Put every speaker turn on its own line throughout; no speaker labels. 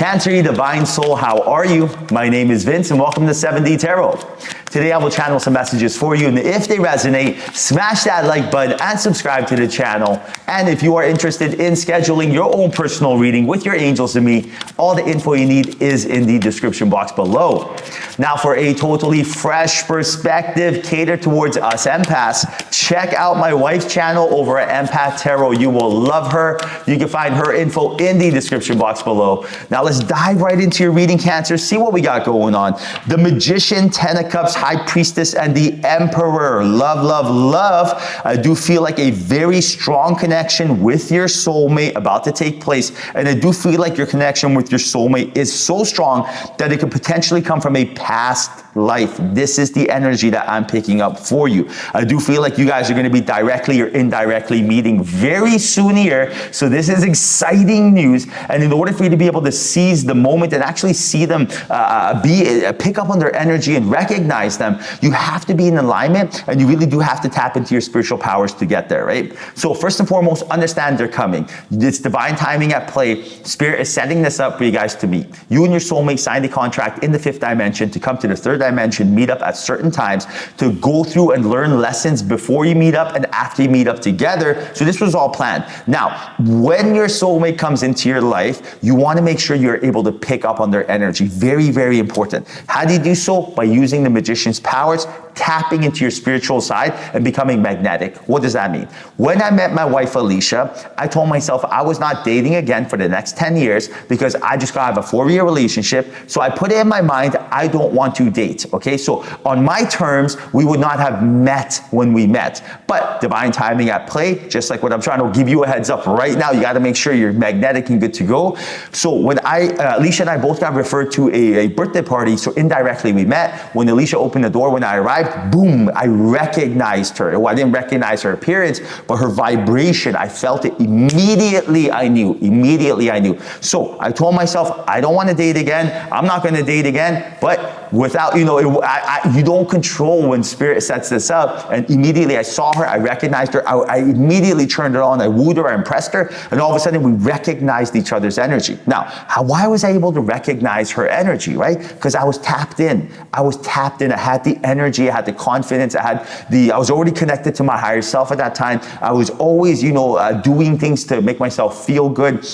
Cancer, divine soul, how are you? My name is Vince and welcome to 7D Tarot. Today I will channel some messages for you, and if they resonate, smash that like button and subscribe to the channel. And if you are interested in scheduling your own personal reading with your angels and me, all the info you need is in the description box below. Now for a totally fresh perspective catered towards us empaths, check out my wife's channel over at Empath Tarot. You will love her. You can find her info in the description box below. Now let's dive right into your reading, Cancer. See what we got going on. The Magician, Ten of Cups, High Priestess, and the Emperor. Love, love, love. I do feel like a very strong connection with your soulmate about to take place. And I do feel like your connection with your soulmate is so strong that it could potentially come from a past life. This is the energy that I'm picking up for you. I do feel like you guys are going to be directly or indirectly meeting very soon here. So this is exciting news. And in order for you to be able to seize the moment and actually see them pick up on their energy and recognize them, you have to be in alignment, and you really do have to tap into your spiritual powers to get there, right? So first and foremost, understand they're coming. It's divine timing at play. Spirit is setting this up for you guys to meet. You and your soulmate signed a contract in the fifth dimension to come to the third dimension, meet up at certain times to go through and learn lessons before you meet up and after you meet up together. So this was all planned. Now, when your soulmate comes into your life, you want to make sure you're able to pick up on their energy. Very, very important. How do you do so? By using the Magician's powers, tapping into your spiritual side and becoming magnetic. What does that mean? When I met my wife, Alicia, I told myself I was not dating again for the next 10 years because I just got to have a 4-year relationship. So I put it in my mind, I don't want to date. Okay. So on my terms, we would not have met when we met, but divine timing at play, just like what I'm trying to give you a heads up right now. You got to make sure you're magnetic and good to go. So when Alicia and I both got referred to a birthday party. So indirectly we met. When Alicia opened the door, when I arrived, boom, I recognized her. Well, I didn't recognize her appearance, but her vibration, I felt it immediately. I knew. So I told myself, I don't want to date again. I'm not going to date again. But without, you don't control when Spirit sets this up. And immediately I saw her, I recognized her. I immediately turned it on. I wooed her, I impressed her. And all of a sudden we recognized each other's energy. Now, why was I able to recognize her energy, right? Because I was tapped in. I had the energy. I had the confidence. I was already connected to my higher self at that time. I was always, doing things to make myself feel good.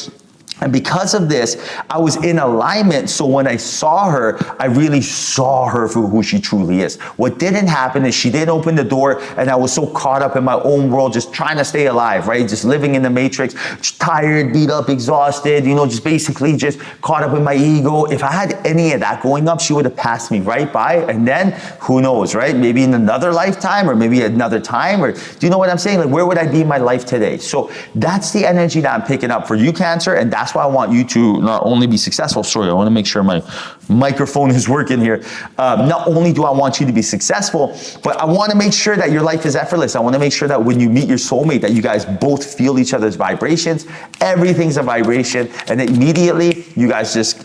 And because of this, I was in alignment. So when I saw her, I really saw her for who she truly is. What didn't happen is she didn't open the door, and I was so caught up in my own world, just trying to stay alive, right? Just living in the matrix, just tired, beat up, exhausted, just basically just caught up in my ego. If I had any of that going up, she would have passed me right by. And then who knows, right? Maybe in another lifetime or maybe another time, or do you know what I'm saying? Like, where would I be in my life today? So that's the energy that I'm picking up for you, Cancer. And that's why I want you to not only be successful. Sorry, I want to make sure my microphone is working here. Not only do I want you to be successful, but I want to make sure that your life is effortless. I want to make sure that when you meet your soulmate, that you guys both feel each other's vibrations. Everything's a vibration. And immediately you guys just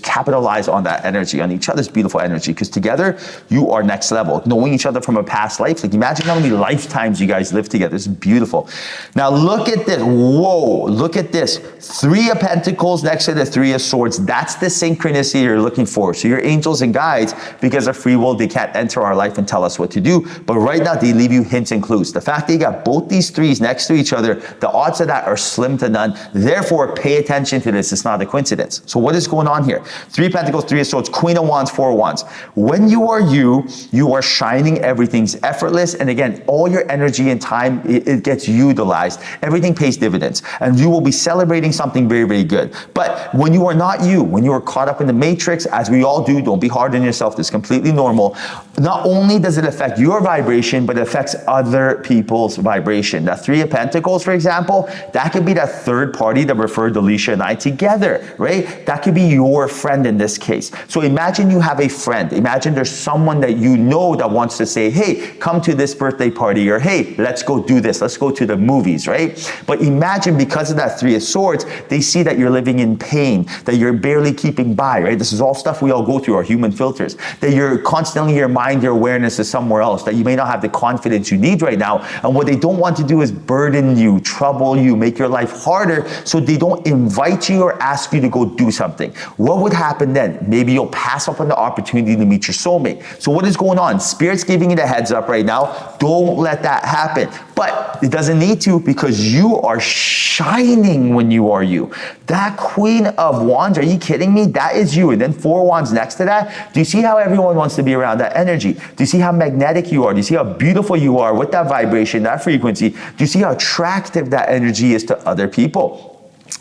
capitalize on that energy, on each other's beautiful energy, because together you are next level. Knowing each other from a past life, like imagine how many lifetimes you guys live together. It's beautiful. Now look at this. Whoa, look at this. 3 of Pentacles next to the 3 of Swords. That's the synchronicity you're looking for. So your angels and guides, because of free will, they can't enter our life and tell us what to do. But right now they leave you hints and clues. The fact that you got both these 3s next to each other, the odds of that are slim to none. Therefore, pay attention to this. It's not a coincidence. So what is going on here? 3 of Pentacles, 3 of Swords, Queen of Wands, 4 of Wands. When you are shining. Everything's effortless. And again, all your energy and time, it gets utilized. Everything pays dividends. And you will be celebrating something very, very good. But when you are not you, when you are caught up in the matrix, as we all do, don't be hard on yourself. This is completely normal. Not only does it affect your vibration, but it affects other people's vibration. That 3 of Pentacles, for example, that could be that third party that referred Alicia and I together, right? That could be your friend in this case. So imagine you have a friend. Imagine there's someone that you know that wants to say, hey, come to this birthday party, or hey, let's go do this. Let's go to the movies, right? But imagine because of that Three of Swords, they see that you're living in pain, that you're barely keeping by, right? This is all stuff we all go through, our human filters, that you're constantly, your mind, your awareness is somewhere else, that you may not have the confidence you need right now. And what they don't want to do is burden you, trouble you, make your life harder, so they don't invite you or ask you to go do something. What would happen then? Maybe you'll pass up on the opportunity to meet your soulmate. So what is going on? Spirit's giving you the heads up right now. Don't let that happen. But it doesn't need to, because you are shining when you are you. That Queen of Wands, are you kidding me? That is you. And then Four Wands next to that. Do you see how everyone wants to be around that energy? Do you see how magnetic you are? Do you see how beautiful you are with that vibration, that frequency? Do you see how attractive that energy is to other people?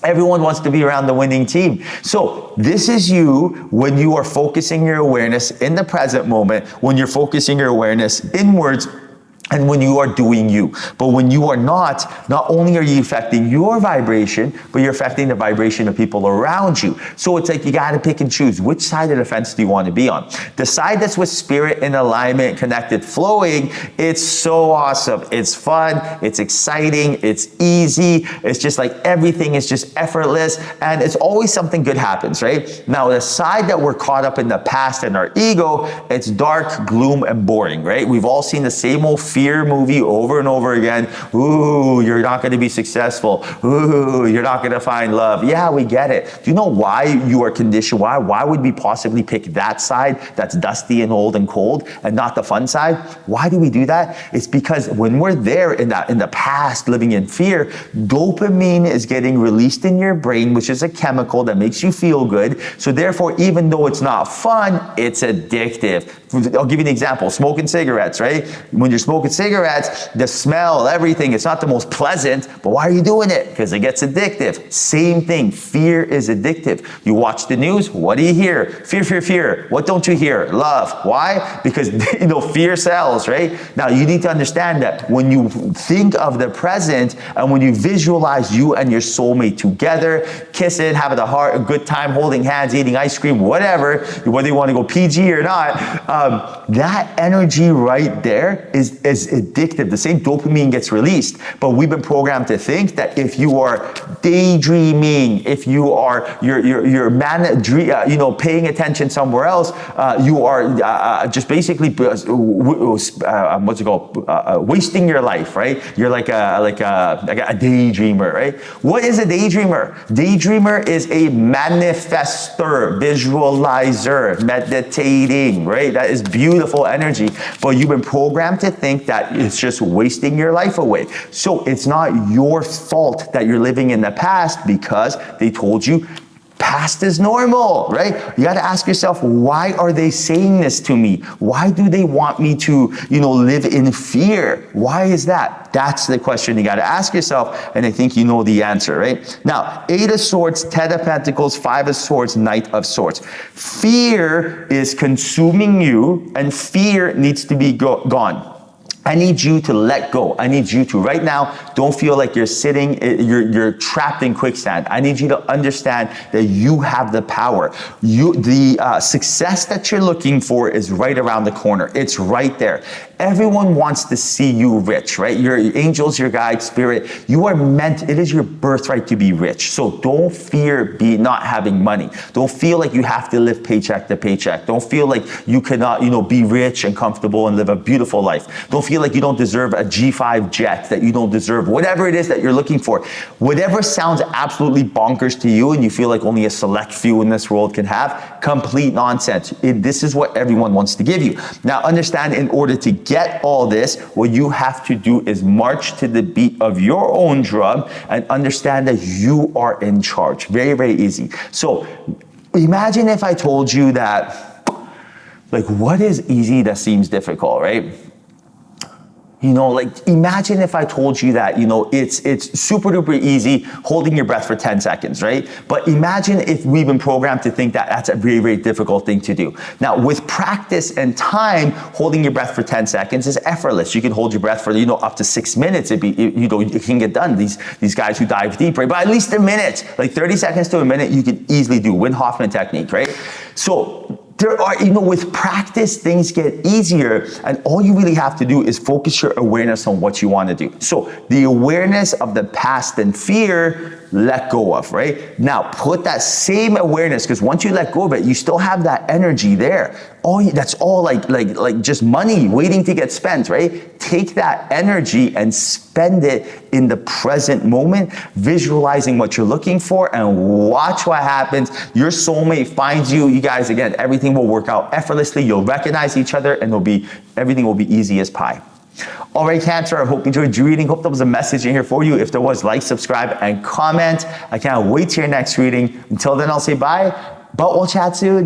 Everyone wants to be around the winning team. So this is you when you are focusing your awareness in the present moment, when you're focusing your awareness inwards, and when you are doing you. But when you are not only are you affecting your vibration, but you're affecting the vibration of people around you. So it's like you gotta pick and choose. Which side of the fence do you want to be on? The side that's with spirit in alignment, connected, flowing, it's so awesome. It's fun, it's exciting, it's easy. It's just like everything is just effortless, and it's always something good happens, right? Now, the side that we're caught up in the past and our ego, it's dark, gloom, and boring, right? We've all seen the same old fear movie over and over again. Ooh, you're not going to be successful. Ooh, you're not going to find love. Yeah, we get it. Do you know why you are conditioned? Why would we possibly pick that side that's dusty and old and cold and not the fun side? Why do we do that? It's because when we're there in the past, living in fear, dopamine is getting released in your brain, which is a chemical that makes you feel good. So therefore, even though it's not fun, it's addictive. I'll give you an example. Smoking cigarettes, right? When you're smoking cigarettes, the smell, everything, it's not the most pleasant, but why are you doing it? Because it gets addictive. Same thing. Fear is addictive. You watch the news, what do you hear? Fear, fear, fear. What don't you hear? Love. Why? Because, fear sells, right? Now, you need to understand that when you think of the present and when you visualize you and your soulmate together, kissing, having a good time, holding hands, eating ice cream, whatever, whether you want to go PG or not, that energy right there is addictive. The same dopamine gets released, but we've been programmed to think that if you are daydreaming, if you are paying attention somewhere else, you are just basically wasting your life, right? You're like a daydreamer, right? What is a daydreamer? Daydreamer is a manifester, visualizer, meditating, right? That is beautiful energy, but you've been programmed to think that it's just wasting your life away. So it's not your fault that you're living in the past because they told you past is normal, right? You got to ask yourself, why are they saying this to me? Why do they want me to, live in fear? Why is that? That's the question you got to ask yourself, and I think you know the answer, right? Now, 8 of Swords, 10 of Pentacles, 5 of Swords, Knight of Swords. Fear is consuming you, and fear needs to be gone. I need you to let go. I need you to right now, don't feel like you're you're trapped in quicksand. I need you to understand that you have the power. The success that you're looking for is right around the corner. It's right there. Everyone wants to see you rich, right? Your angels, your guide, spirit, you are meant, it is your birthright to be rich. So don't fear not having money. Don't feel like you have to live paycheck to paycheck. Don't feel like you cannot, be rich and comfortable and live a beautiful life. Don't feel like you don't deserve a G5 jet, that you don't deserve whatever it is that you're looking for. Whatever sounds absolutely bonkers to you and you feel like only a select few in this world can have, complete nonsense. This is what everyone wants to give you. Now understand, in order to get all this, what you have to do is march to the beat of your own drum and understand that you are in charge. Very, very easy. So imagine if I told you that, what is easy that seems difficult, right? Like imagine if I told you that, it's super duper easy holding your breath for 10 seconds, right? But imagine if we've been programmed to think that that's a very, very difficult thing to do. Now, with practice and time, holding your breath for 10 seconds is effortless. You can hold your breath for, up to 6 minutes. It can get done. These guys who dive deep, right? But at least a minute, like 30 seconds to a minute, you can easily do. Wim Hoffman technique, right? So there are, with practice, things get easier, and all you really have to do is focus your awareness on what you want to do. So the awareness of the past and fear, let go of, right? Now put that same awareness, because once you let go of it, you still have that energy there. That's all like just money waiting to get spent, right? Take that energy and spend it in the present moment, visualizing what you're looking for, and watch what happens. Your soulmate finds you. You guys, again, everything will work out effortlessly. You'll recognize each other, and everything will be easy as pie. All right, Cancer, I hope you enjoyed your reading. Hope there was a message in here for you. If there was, like, subscribe, and comment. I can't wait to your next reading. Until then, I'll say bye, but we'll chat soon.